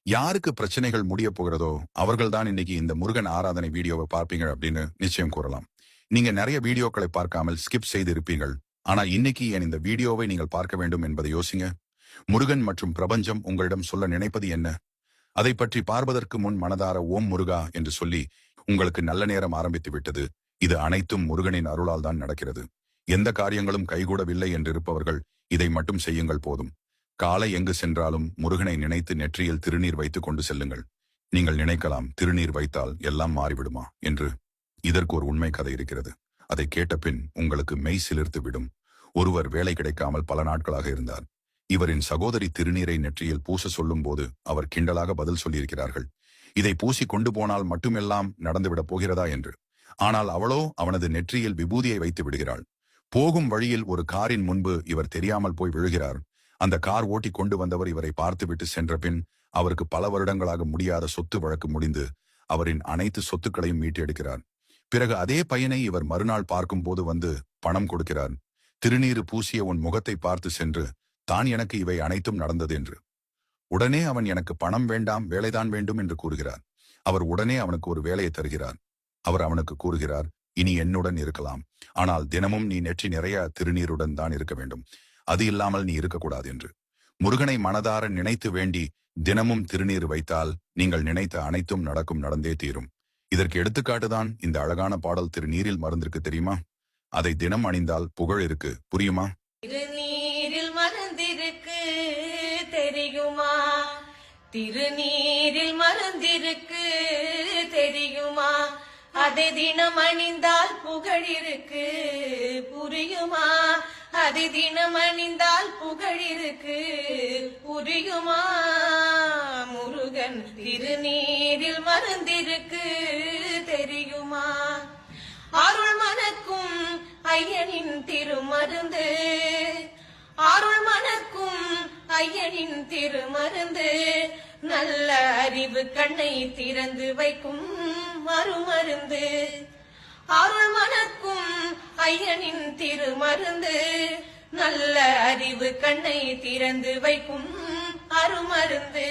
யாருக்கு பிரச்சனைகள் முடிய போகிறதோ அவர்கள்தான் இன்னைக்கு இந்த முருகன் ஆராதனை வீடியோவை பார்ப்பீங்க அப்படின்னு நிச்சயம் கூறலாம். நீங்க நிறைய வீடியோக்களை பார்க்காமல் ஸ்கிப் செய்து இருப்பீர்கள். ஆனா இன்னைக்கு ஏன் இந்த வீடியோவை நீங்கள் பார்க்க வேண்டும் என்பதை யோசிங்க. முருகன் மற்றும் பிரபஞ்சம் உங்களிடம் சொல்ல நினைப்பது என்ன? அதை பற்றி பார்ப்பதற்கு முன் மனதார ஓம் முருகா என்று சொல்லி உங்களுக்கு நல்ல நேரம் ஆரம்பித்து விட்டது. இது அனைத்தும் முருகனின் அருளால் தான் நடக்கிறது. எந்த காரியங்களும் கைகூடவில்லை என்றிருப்பவர்கள் இதை மட்டும் செய்யுங்கள் போதும். காலை எங்கு சென்றாலும் முருகனை நினைத்து நெற்றியில் திருநீர் வைத்துக் கொண்டு செல்லுங்கள். நீங்கள் நினைக்கலாம், திருநீர் வைத்தால் எல்லாம் மாறிவிடுமா என்று. இதற்கு ஒரு உண்மை கதை இருக்கிறது. அதை கேட்ட பின் உங்களுக்கு மெய் சிலிர்த்து விடும். ஒருவர் வேலை கிடைக்காமல் பல நாட்களாக இருந்தார். இவரின் சகோதரி திருநீரை நெற்றியில் பூச சொல்லும் போது அவர் கிண்டலாக பதில் சொல்லியிருக்கிறார்கள், இதை பூசி கொண்டு போனால் மட்டுமெல்லாம் நடந்துவிடப் போகிறதா என்று. ஆனால் அவளோ அவனது நெற்றியில் விபூதியை வைத்து விடுகிறாள். போகும் வழியில் ஒரு காரின் முன்பு இவர் தெரியாமல் போய் விழுகிறார். அந்த கார் ஓட்டி கொண்டு வந்தவர் இவரை பார்த்துவிட்டு சென்ற பின் அவருக்கு பல வருடங்களாக முடியாத சொத்து வழக்கு முடிந்து அவரின் அனைத்து சொத்துக்களையும் மீட்டெடுக்கிறார். பிறகு அதே பையனை இவர் மறுநாள் பார்க்கும் போது வந்து பணம் கொடுக்கிறார். திருநீறு பூசிய உன் முகத்தை பார்த்து சென்று தான் எனக்கு இவை அனைத்தும் நடந்தது என்று. உடனே அவன் எனக்கு பணம் வேண்டாம், வேலைதான் வேண்டும் என்று கூறுகிறார். அவர் உடனே அவனுக்கு ஒரு வேலையை தருகிறார். அவர் அவனுக்கு கூறுகிறார், இனி என்னுடன் இருக்கலாம், ஆனால் தினமும் நீ நெற்றி நிறைய திருநீருடன் தான் இருக்க வேண்டும், அது இல்லாமல் நீ இருக்கக்கூடாது என்று. முருகனை மனதார நினைத்து வேண்டி தினமும் திருநீர் வைத்தால் நீங்கள் நினைத்த அனைத்தும் நடந்தே தீரும். இதற்கு எடுத்துக்காட்டுதான் இந்த அழகான பாடல் திருநீரில் மருந்திருக்கு தெரியுமா? அதை தினம் அணிந்தால் புகழ் இருக்கு, புரியுமா? திருநீரில் மருந்திருக்கு தெரியுமா? திருநீரில் மருந்திருக்கு தெரியுமா? அதை தினம் அணிந்தால் புகழ் இருக்கு, புரியுமா? அதை தினம் அணிந்தால் புகழ் இருக்கு, புரியுமா? முருகன் திருநீரில் மருந்திருக்கு தெரியுமா? அருள் மனக்கும் ஐயனின் திருமருந்து, அருள் மனக்கும் ஐயனின் திருமருந்து, நல்ல அறிவு கண்ணை திறந்து வைக்கும் மறுமருந்து. அருள் மனக்கும் ஐயனின் திருமருந்து, நல்ல அறிவு கண்ணை திறந்து வைக்கும் அருமருந்து.